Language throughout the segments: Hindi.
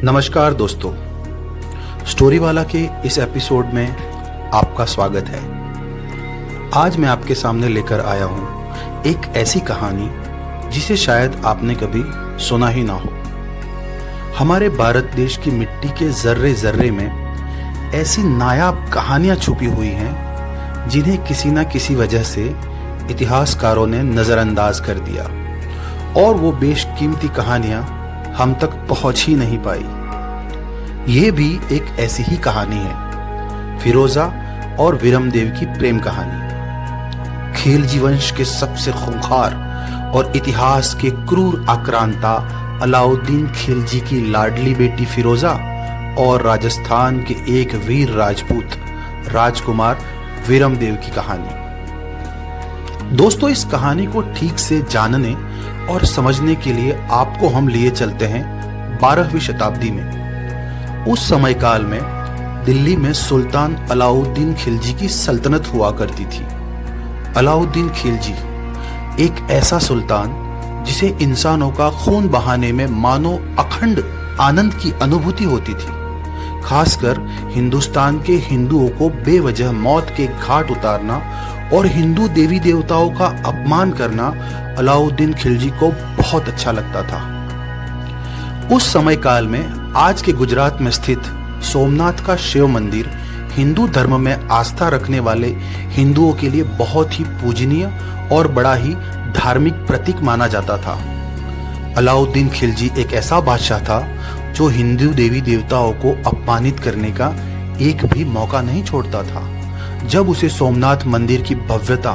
नमस्कार दोस्तों, स्टोरी वाला के इस एपिसोड में आपका स्वागत है। आज मैं आपके सामने लेकर आया हूँ एक ऐसी कहानी जिसे शायद आपने कभी सुना ही ना हो। हमारे भारत देश की मिट्टी के जर्रे जर्रे में ऐसी नायाब कहानियां छुपी हुई हैं जिन्हें किसी न किसी वजह से इतिहासकारों ने नजरअंदाज कर दिया और वो बेशकीमती कहानियां हम तक पहुंच ही नहीं पाई। ये भी एक ऐसी ही कहानी है, फिरोजा और विरमदेव की प्रेम कहानी। खिलजी वंश के सबसे खूंखार और इतिहास के क्रूर आक्रांता अलाउद्दीन खिलजी की लाडली बेटी फिरोजा और राजस्थान के एक वीर राजपूत राजकुमार विरमदेव की कहानी। दोस्तों, इस कहानी को ठीक से जानने और समझने के लिए आपको हम लिए चलते हैं 12वीं शताब्दी में। उस समय काल में दिल्ली में सुल्तान अलाउद्दीन खिलजी की सल्तनत हुआ करती थी। अलाउद्दीन खिलजी एक ऐसा सुल्तान जिसे इंसानों का खून बहाने में मानो अखंड आनंद की अनुभूति होती थी। खासकर हिंदुस्तान के हिंदुओं को बेवजह मौत के घाट उतारना और हिंदू देवी देवताओं का अपमान करना अलाउद्दीन खिलजी को बहुत अच्छा लगता था। उस समय काल में आज के गुजरात में स्थित सोमनाथ का शिव मंदिर हिंदू धर्म में आस्था रखने वाले हिंदुओं के लिए बहुत ही पूजनीय और बड़ा ही धार्मिक प्रतीक माना जाता था। अलाउद्दीन खिलजी एक ऐसा बादशाह था जो हिंदू देवी देवताओं को अपमानित करने का एक भी मौका नहीं छोड़ता था। जब उसे सोमनाथ मंदिर की भव्यता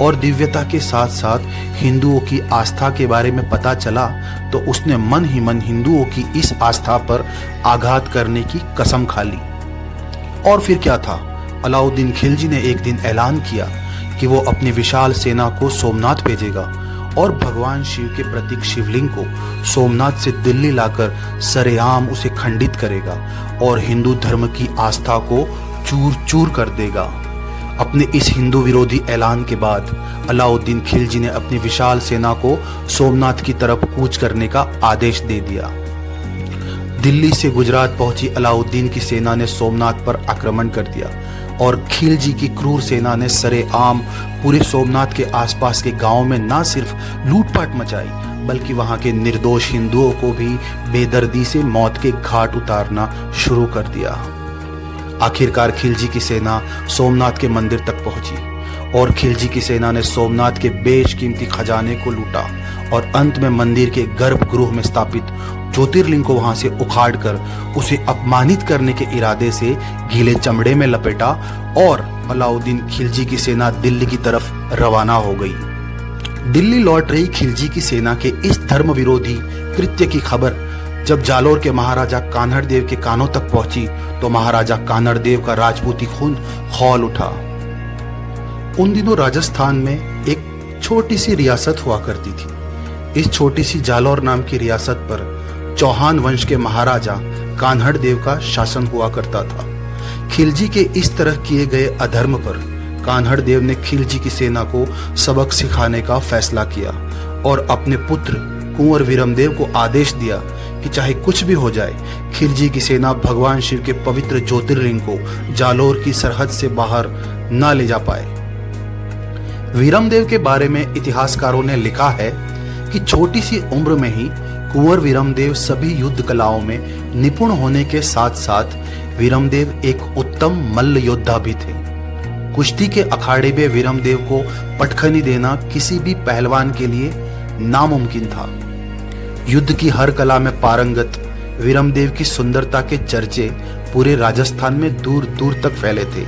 और दिव्यता के साथ साथ हिंदुओं की आस्था के बारे में पता चला तो उसने मन ही मन हिंदुओं की इस आस्था पर आघात करने की कसम खा ली। और फिर क्या था, अलाउद्दीन खिलजी ने एक दिन ऐलान किया कि वो अपनी विशाल सेना को सोमनाथ भेजेगा और भगवान शिव के प्रतीक शिवलिंग को सोमनाथ से दिल्ली लाकर सरेआम उसे खंडित करेगा और हिंदू धर्म की आस्था को चूर चूर कर देगा। अपने इस हिंदू विरोधी ऐलान के बाद अलाउद्दीन खिलजी ने अपनी विशाल सेना को सोमनाथ की तरफ कूच करने का आदेश दे दिया। दिल्ली से गुजरात पहुंची अलाउद्दीन की सेना ने सोमनाथ पर आक्रमण कर दिया और खिलजी की क्रूर सेना ने सरेआम पूरे सोमनाथ के आसपास के गांवों में न सिर्फ लूटपाट मचाई बल्कि वहां के निर्दोष हिंदुओं को भी बेदर्दी से मौत के घाट उतारना शुरू कर दिया। आखिरकार खिलजी की सेना सोमनाथ के मंदिर तक पहुंची और खिलजी की सेना ने सोमनाथ के बेशकीमती खजाने को लूटा और अंत में मंदिर के गर्भगृह में स्थापित ज्योतिर्लिंग को वहां से उखाड़कर उसे अपमानित करने के इरादे से गीले चमड़े में लपेटा और अलाउद्दीन खिलजी की सेना दिल्ली की तरफ रवाना हो गई। दिल्ली लौट रही खिलजी की सेना के इस धर्म विरोधी कृत्य की खबर जब जालोर के महाराजा कान्हड़देव के कानों तक पहुंची तो महाराजा कान्हड़देव का राजपूती खून खौल उठा। उन दिनों राजस्थान में एक छोटी सी रियासत हुआ करती थी। इस छोटी सी जालौर नाम की रियासत पर चौहान वंश के महाराजा कान्हड़देव का शासन हुआ करता था। खिलजी के इस तरह किए गए अधर्म पर कान्हड़देव ने खिलजी की सेना को सबक सिखाने का फैसला किया और अपने पुत्र कुंवर विरमदेव को आदेश दिया कि चाहे कुछ भी हो जाए, खिलजी की सेना भगवान शिव के पवित्र ज्योतिर्लिंग को जालोर की सरहद से बाहर न ले जा पाए। विरमदेव के बारे में इतिहासकारों ने लिखा है कि छोटी सी उम्र में ही कुंवर विरमदेव सभी युद्ध कलाओं में निपुण होने के साथ साथ विरमदेव एक उत्तम मल्ल योद्धा भी थे। कुश्ती के अखाड़े में विरमदेव को पटखनी देना किसी भी पहलवान के लिए नामुमकिन था। युद्ध की हर कला में पारंगत विरमदेव की सुंदरता के चर्चे पूरे राजस्थान में दूर दूर तक फैले थे।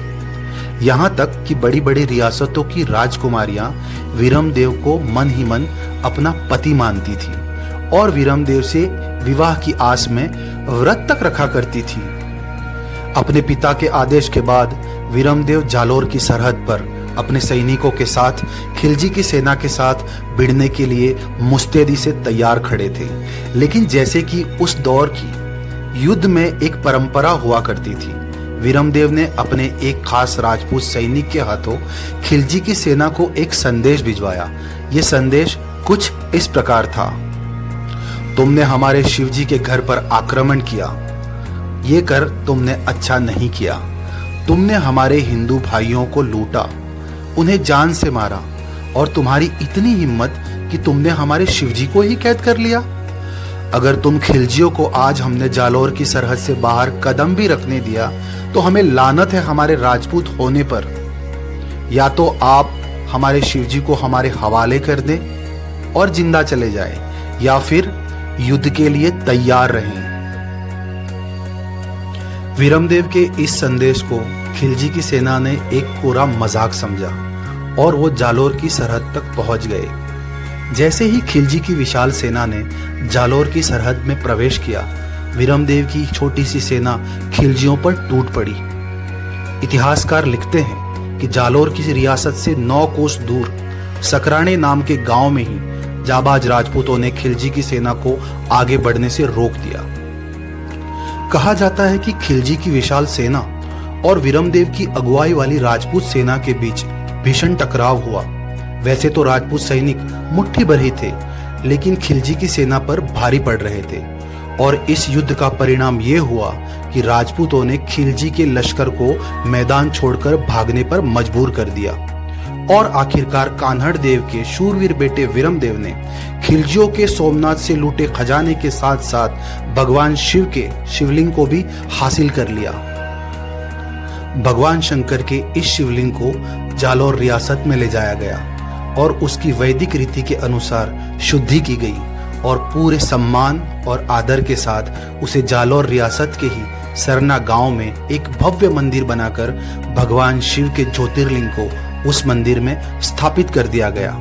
यहाँ तक कि बड़ी बड़ी रियासतों की राजकुमारियां विरमदेव को मन ही मन अपना पति मानती थी और विरमदेव से विवाह की आस में व्रत तक रखा करती थी। अपने पिता के आदेश के बाद विरमदेव जालोर की सरहद पर अपने सैनिकों के साथ खिलजी की सेना के साथ भिड़ने के लिए मुस्तैदी से तैयार खड़े थे। लेकिन जैसे कि उस दौर की युद्ध में एक परंपरा हुआ करती थी, विरमदेव ने अपने एक खास राजपूत सैनिक के हाथों खिलजी की सेना को एक संदेश भिजवाया। यह संदेश कुछ इस प्रकार था: तुमने हमारे शिवजी के घर पर आक्रमण किया। ये कर तुमने अच्छा नहीं किया। तुमने हमारे हिंदू भाइयों को लूटा, उन्हें जान से मारा, और तुम्हारी इतनी हिम्मत कि तुमने हमारे शिवजी को ही कैद कर लिया। अगर तुम खिलजियों को आज हमने जालौर की सरहद से बाहर कदम भी रखने दिया तो हमें लानत है हमारे राजपूत होने पर। या तो आप हमारे शिवजी को हमारे हवाले कर दें और जिंदा चले जाए, या फिर युद्ध के लिए तैयार रहें। वीरमदेव के इस संदेश को खिलजी की सेना ने एक कोरा मजाक समझा और वो जालौर की सरहद तक पहुंच गए। जैसे ही खिलजी की विशाल सेना ने जालौर की सरहद में प्रवेश किया, वीरमदेव की छोटी सी सेना खिलजियों पर टूट पड़ी। इतिहासकार लिखते हैं कि जालौर की रियासत से 9 कोस दूर सकराने नाम के गांव में ही जाबाज राजपूतों ने खिलजी की सेना को आगे बढ़ने से रोक दिया। कहा जाता है कि खिलजी की विशाल सेना और वीरमदेव की अगुवाई वाली राजपूत सेना के बीच भीषण टकराव हुआ। वैसे तो राजपूत सैनिक मुट्ठी भर ही थे, लेकिन खिलजी की सेना पर भारी पड़ रहे थे, और इस युद्ध का परिणाम यह हुआ कि राजपूतों ने खिलजी के लश्कर को मैदान छोड़कर भागने पर मजबूर कर दिया। और आखिरकार कान्हड़ देव के शूरवीर बेटे वीरमदेव ने खिलजियों के सोमनाथ से लूटे खजाने के साथ साथ भगवान शिव के शिवलिंग को भी हासिल कर लिया। भगवान शंकर के इस शिवलिंग को जालौर रियासत में ले जाया गया और उसकी वैदिक रीति के अनुसार शुद्धि की गई, और पूरे सम्मान और आदर के साथ उसे जालौर रियासत के ही सरना गांव में एक भव्य मंदिर बनाकर भगवान शिव के ज्योतिर्लिंग को उस मंदिर में स्थापित कर दिया गया।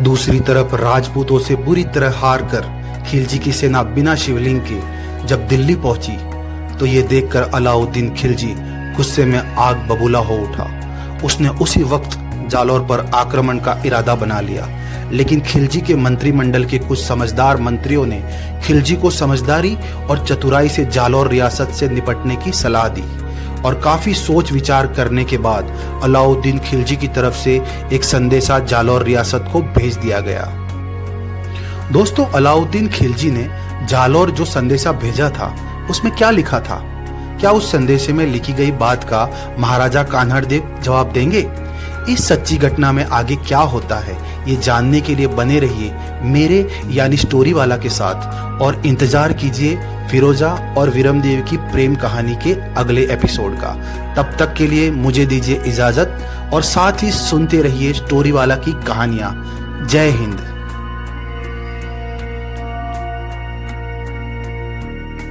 दूसरी तरफ राजपूतों से बुरी तरह हार कर खिलजी की सेना बिना शिवलिंग के जब दिल्ली पहुंची तो ये देखकर अलाउद्दीन खिलजी गुस्से में आग बबूला हो उठा। उसने उसी वक्त जालौर पर आक्रमण का इरादा बना लिया, लेकिन खिलजी के मंत्रिमंडल के कुछ समझदार मंत्रियों ने खिलजी को समझदारी और चतुराई से जालौर रियासत से निपटने की सलाह दी, और काफी सोच विचार करने के बाद अलाउद्दीन खिलजी की तरफ से एक संदेशा जालौर रियासत को भेज दिया गया। दोस्तों, अलाउद्दीन खिलजी ने जालौर जो संदेशा भेजा था उसमें क्या लिखा था? क्या उस संदेशे में लिखी गई बात का महाराजा कान्हड़ देव जवाब देंगे? इस सच्ची घटना में आगे क्या होता है, ये जानने के लिए बने रहिए मेरे यानी स्टोरी वाला के साथ, और इंतजार कीजिए फिरोजा और वीरमदेव की प्रेम कहानी के अगले एपिसोड का। तब तक के लिए मुझे दीजिए इजाजत, और साथ ही सुनते रहिए स्टोरी वाला की कहानियां। जय हिंद।